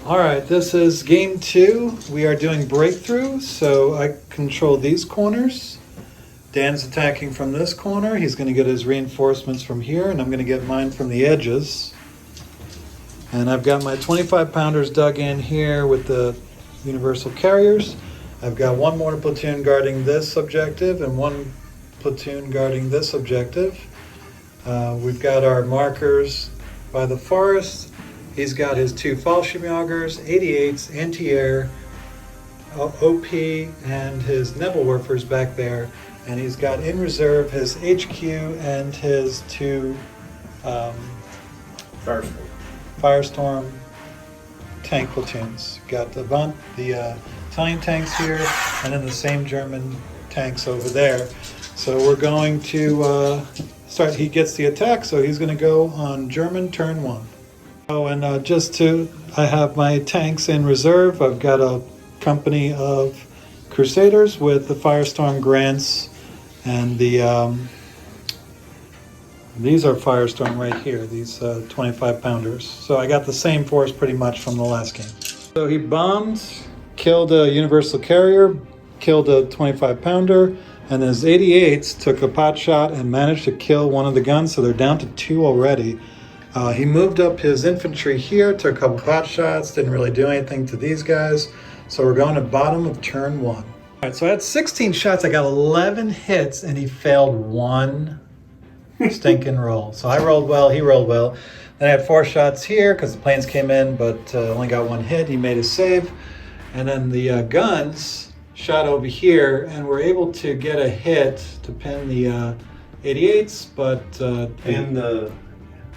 All right, this is game 2. We are doing breakthrough, so I control these corners. Dan's attacking from this corner. He's going to get his reinforcements from here, and I'm going to get mine from the edges. And I've got my 25 pounders dug in here with the universal carriers. I've got one more platoon guarding this objective and one platoon guarding this objective. We've got our markers by the forest. He's got his 2 Fallschirmjägers, 88s, anti-air, OP, and his Nebelwerfers back there. And he's got in reserve his HQ and his 2 Firestorm tank platoons. Got the Italian tanks here, and then the same German tanks over there. So we're going to start. He gets the attack, so he's going to go on German turn 1. Oh, and I have my tanks in reserve. I've got a company of Crusaders with the Firestorm Grants, and these are Firestorm right here, these 25 pounders. So I got the same force pretty much from the last game. So he bombed, killed a universal carrier, killed a 25 pounder, and his 88s took a pot shot and managed to kill one of the guns, so they're down to 2 already. He moved up his infantry here, took a couple pot shots, didn't really do anything to these guys. So we're going to bottom of turn 1. All right, so I had 16 shots, I got 11 hits, and he failed 1 stinking roll. So I rolled well, he rolled well. Then I had 4 shots here because the planes came in, but only got 1 hit. He made his save. And then the guns shot over here, and we're able to get a hit to pin the 88s, but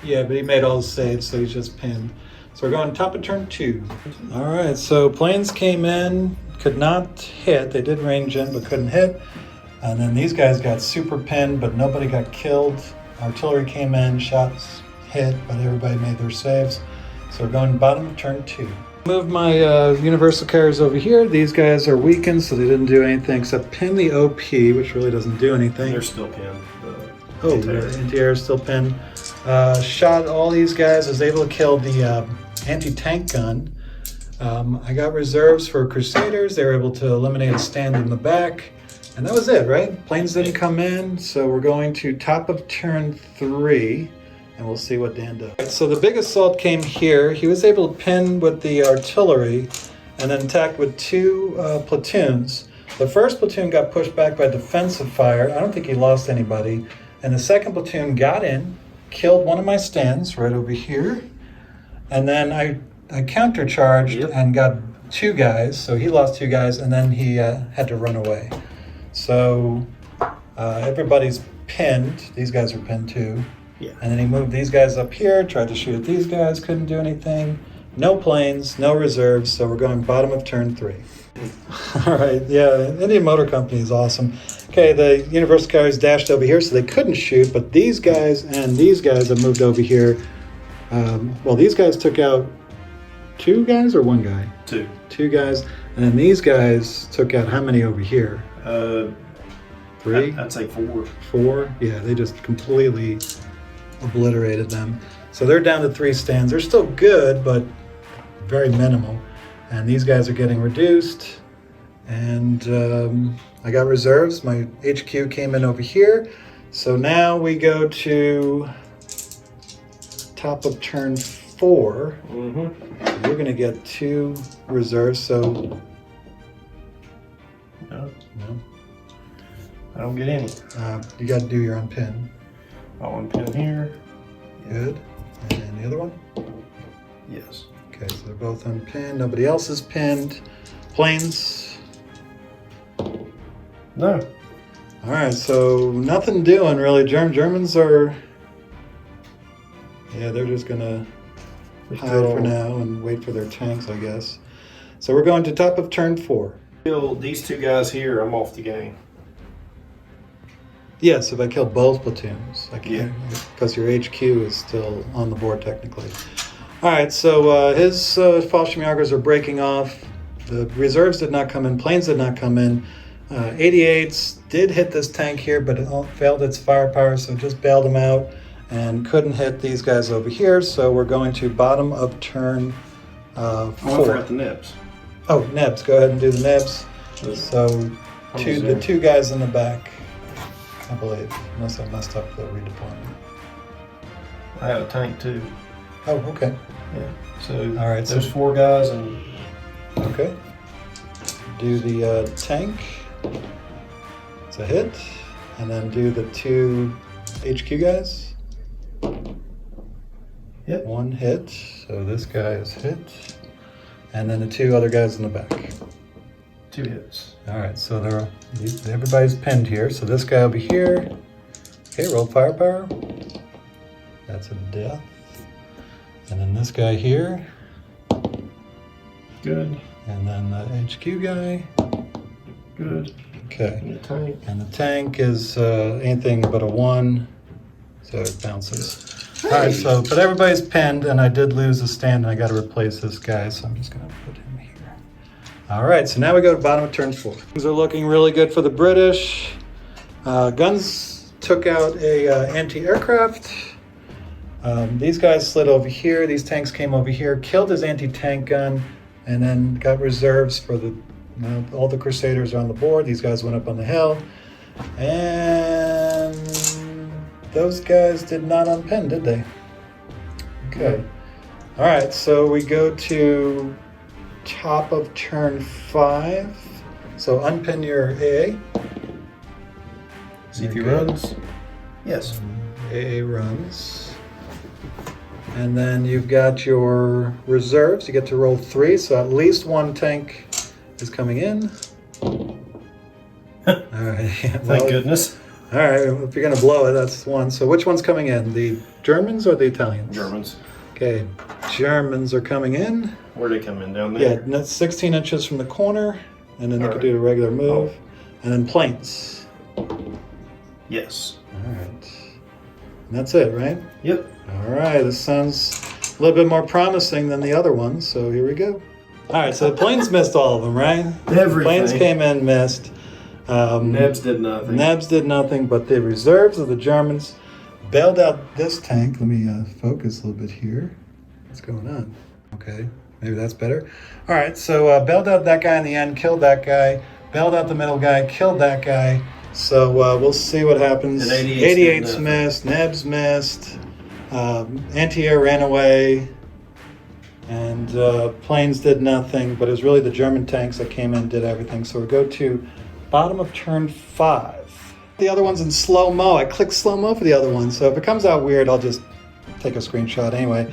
yeah, but he made all the saves, so he's just pinned. So we're going top of turn 2. All right, so planes came in, could not hit. They did range in, but couldn't hit. And then these guys got super pinned, but nobody got killed. Artillery came in, shots hit, but everybody made their saves. So we're going bottom of turn 2. Move my universal carriers over here. These guys are weakened, so they didn't do anything except pin the OP, which really doesn't do anything. They're still pinned. The anti-air is still pinned. Shot all these guys. I was able to kill the anti-tank gun. I got reserves for Crusaders. They were able to eliminate a stand in the back. And that was it, right? Planes didn't come in, so we're going to top of turn 3, and we'll see what Dan does. Right, so the big assault came here. He was able to pin with the artillery and then attack with 2 platoons. The first platoon got pushed back by defensive fire. I don't think he lost anybody. And the second platoon got in, killed one of my stands right over here. And then I countercharged and got 2 guys. So he lost 2 guys, and then he had to run away. So everybody's pinned. These guys are pinned too. Yeah. And then he moved these guys up here, tried to shoot at these guys, couldn't do anything. No planes, no reserves, so we're going bottom of turn 3. All right, yeah, Indian Motor Company is awesome. Okay, the universal carriers dashed over here, so they couldn't shoot, but these guys and these guys have moved over here. Well, these guys took out 2 guys or 1 guy? 2. 2 guys, and then these guys took out how many over here? 3? I'd say 4. 4? Yeah, they just completely obliterated them. So they're down to 3 stands. They're still good, but very minimal. And these guys are getting reduced. And I got reserves. My HQ came in over here. So now we go to top of turn 4. Mm-hmm. You're going to get 2 reserves. So no. I don't get any. You got to do your unpin. I'll unpin here. Good. And the other one? Yes. Okay, so they're both unpinned. Nobody else is pinned. Planes? No. All right, so nothing doing really. Germans are, yeah, they're just gonna hide for now and wait for their tanks, I guess. So we're going to top of turn 4. Kill these 2 guys here, I'm off the game. Yes, if I kill both platoons. I can't, Yeah. because your HQ is still on the board technically. All right, so his Fallschirmjägers are breaking off. The reserves did not come in. Planes did not come in. 88s did hit this tank here, but it failed its firepower, so just bailed them out and couldn't hit these guys over here. So we're going to bottom of turn Oh, I 4. forgot the nibs. Oh, nibs. Go ahead and do the nibs. So How the many's 2 guys in the back, I believe, unless I messed up the redeployment. I have a tank too. Oh, okay. Yeah. So All right, those so- 4 guys and Okay. Do the tank. It's a hit. And then do the 2 HQ guys. Yep. 1 hit. So this guy is hit. And then the 2 other guys in the back. 2 hits. All right, so everybody's pinned here. So this guy will be here. Okay, roll firepower. That's a death. And then this guy here. Good. And then the HQ guy. Good. Okay. And the tank. And the tank is anything but a 1, so it bounces. All right, so, but everybody's pinned, and I did lose a stand, and I got to replace this guy, so I'm just going to put him here. All right, so now we go to bottom of turn 4. Things are looking really good for the British. Guns took out a anti-aircraft. These guys slid over here. These tanks came over here, killed his anti-tank gun, and then got reserves for the all the Crusaders are on the board. These guys went up on the hill. And those guys did not unpin, did they? Okay. All right, so we go to top of turn 5. So unpin your AA. See if he Okay. runs. Yes. AA runs. And then you've got your reserves. You get to roll 3, so at least 1 tank is coming in. All right. Yeah, Thank goodness. All right, if you're going to blow it, that's 1. So which one's coming in? The Germans or the Italians? Germans. Okay, Germans are coming in. Where they come in? Down Yeah, there? and that's 16 inches from the corner, and then they All could right. do a regular move. Oh. And then planes. Yes. All right. And that's it, right? Yep. All right, this sounds a little bit more promising than the other ones, so here we go. All right, so the planes missed all of them, right? Everything. Planes came in, missed. Nebs did nothing. Nebs did nothing, but the reserves of the Germans bailed out this tank. Let me focus a little bit here. What's going on? Okay, maybe that's better. All right, so bailed out that guy in the end, killed that guy, bailed out the middle guy, killed that guy. So we'll see what happens. And 88's 88's did missed, Nebs missed, anti-air ran away, and planes did nothing, but it was really the German tanks that came in and did everything. So we go to bottom of turn 5. The other one's in slow-mo. I clicked slow-mo for the other one, so if it comes out weird, I'll just take a screenshot anyway.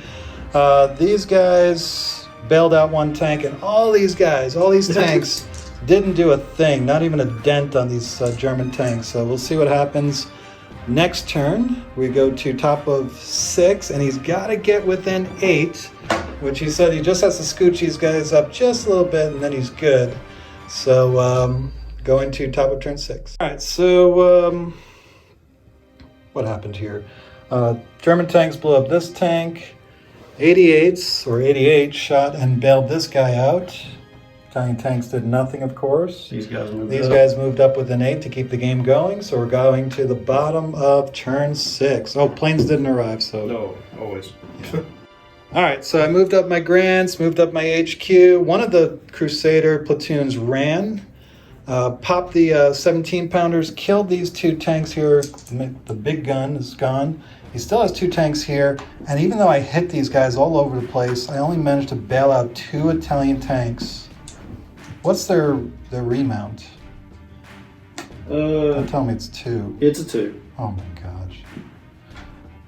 These guys bailed out 1 tank, and all these tanks didn't do a thing, not even a dent on these German tanks. So we'll see what happens. Next turn, we go to top of 6, and he's got to get within 8, which he said he just has to scooch these guys up just a little bit, and then he's good. So going to top of turn 6. All right, so what happened here? German tanks blew up this tank. 88s, or 88, shot and bailed this guy out. Italian tanks did nothing, of course. These guys moved These up. guys moved up with an 8 to keep the game going, so we're going to the bottom of turn 6. Oh, planes didn't arrive, so... No, always. All right, so I moved up my grants, moved up my HQ. One of the Crusader platoons ran, popped the 17-pounders, killed these 2 tanks here. The big gun is gone. He still has 2 tanks here, and even though I hit these guys all over the place, I only managed to bail out 2 Italian tanks. What's their remount? Don't tell me it's 2. It's a 2. Oh my gosh.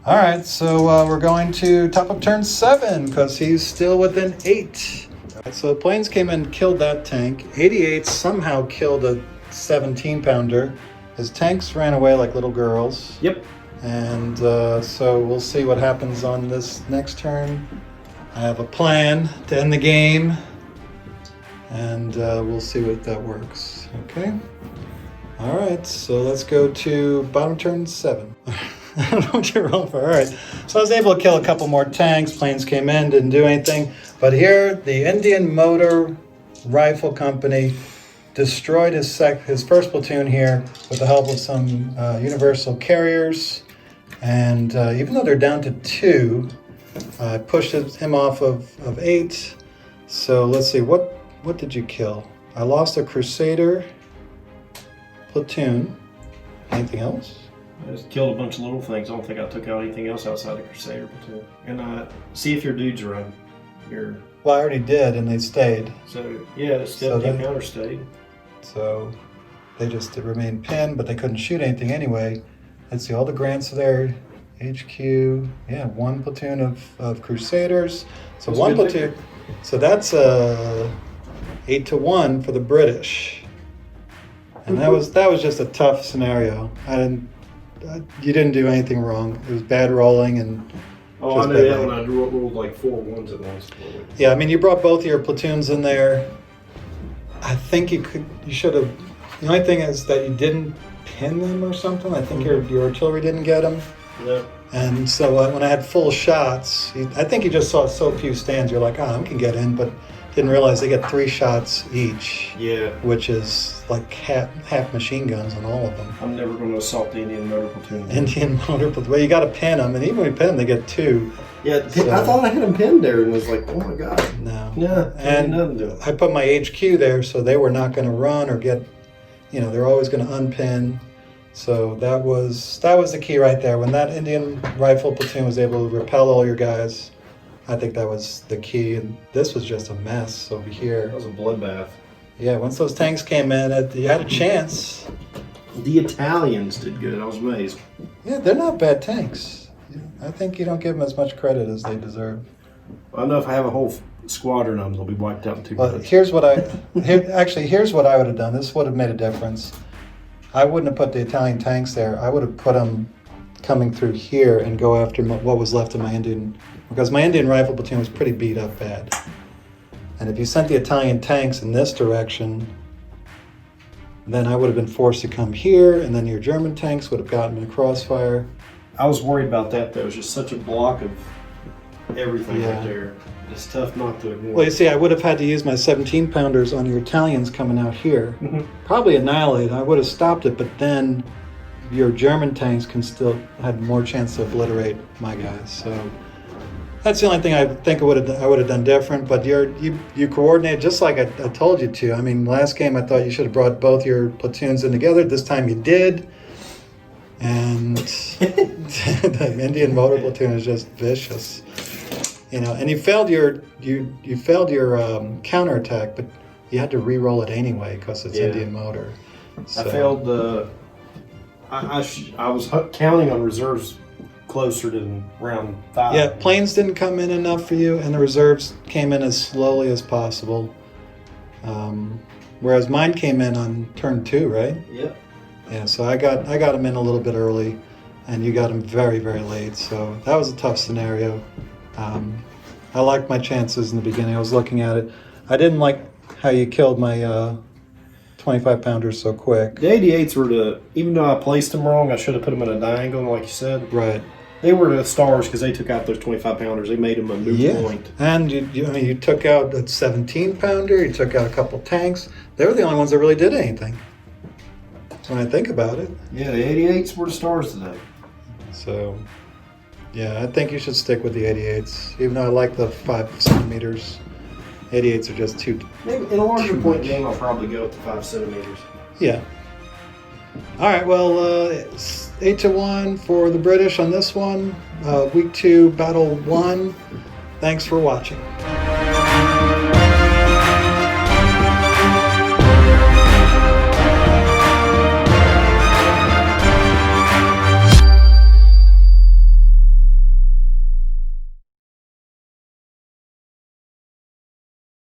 All right, so we're going to top of turn 7 because he's still within 8. All right, so the planes came in and killed that tank. 88 somehow killed a 17-pounder. His tanks ran away like little girls. Yep. And so we'll see what happens on this next turn. I have a plan to end the game, and we'll see what that works. Okay. All right, so let's go to bottom turn 7. I don't know what you're rolling for. All right, so I was able to kill a couple more tanks. Planes came in, didn't do anything. But here, the Indian Motor Rifle Company destroyed his first platoon here with the help of some universal carriers. And even though they're down to 2, I pushed him off of 8. So let's see, what did you kill? I lost a Crusader platoon. Anything else? I just killed a bunch of little things. I don't think I took out anything else outside the Crusader platoon. And see if your dudes are on your. Well, I already did, and they stayed. So yeah, the 17 pounder stayed. So they just remained pinned, but they couldn't shoot anything anyway. Let's see, all the grants are there. HQ, yeah, 1 platoon of Crusaders. So 1 platoon. So that's 8-1 for the British. And that was just a tough scenario. You didn't do anything wrong. It was bad rolling and. Oh, I knew that when I rolled like 4 ones at once. Yeah, I mean, you brought both of your platoons in there. I think you should have. The only thing is that you didn't pin them or something. I think your artillery didn't get them. Yeah. And so when I had full shots, I think you just saw so few stands. You're like, I can get in, but didn't realize they get 3 shots each. Yeah. Which is like half machine guns on all of them. I'm never going to assault the Indian motor platoon. Indian motor platoon. Well, you got to pin them, and even when you pin them, they get 2. Yeah, so, I thought I had them pinned there, and was like, oh my god. No. Yeah. And I put my HQ there, so they were not going to run or get. They're always going to unpin. So that was the key right there. When that Indian rifle platoon was able to repel all your guys, I think that was the key. And this was just a mess over here. That was a bloodbath. Yeah, once those tanks came in, you had a chance. The Italians did good. I was amazed. Yeah, they're not bad tanks. I think you don't give them as much credit as they deserve. I know if I have a whole squadron of them, they'll be wiped out in 2 minutes. Here's what I would have done. This would have made a difference. I wouldn't have put the Italian tanks there. I would have put them coming through here and go after what was left of my Indian, because my Indian rifle platoon was pretty beat up bad. And if you sent the Italian tanks in this direction, then I would have been forced to come here, and then your German tanks would have gotten in a crossfire. I was worried about that, though. It was just such a block of everything right there. It's tough not to ignore. Well, you see, I would have had to use my 17 pounders on your Italians coming out here. Probably annihilate. I would have stopped it, but then your German tanks had more chance to obliterate my guys. So that's the only thing I think I would have done different. But you coordinated just like I told you to. I mean, last game I thought you should have brought both your platoons in together. This time you did. And the Indian motor platoon is just vicious. And you failed your counterattack, but you had to re-roll it anyway because it's Indian motor. So. I failed the. I was counting on reserves closer to round 5. Yeah, planes didn't come in enough for you, and the reserves came in as slowly as possible. Whereas mine came in on turn 2, right? Yep. Yeah, so I got them in a little bit early, and you got them very, very late. So that was a tough scenario. I liked my chances in the beginning. I was looking at it. I didn't like how you killed my 25 pounders so quick. The 88s were even though I placed them wrong, I should have put them in a diagonal, like you said. Right. They were the stars because they took out those 25 pounders. They made them a moot point. And you took out a 17 pounder. You took out a couple tanks. They were the only ones that really did anything. When I think about it. Yeah, the 88s were the stars today. So. Yeah, I think you should stick with the 88s, even though I like the 5 centimeters. 88s are just too. Maybe in a larger point game, I'll probably go with the 5 centimeters. Yeah. All right. Well, it's 8-1 for the British on this one. Week 2, Battle 1. Thanks for watching.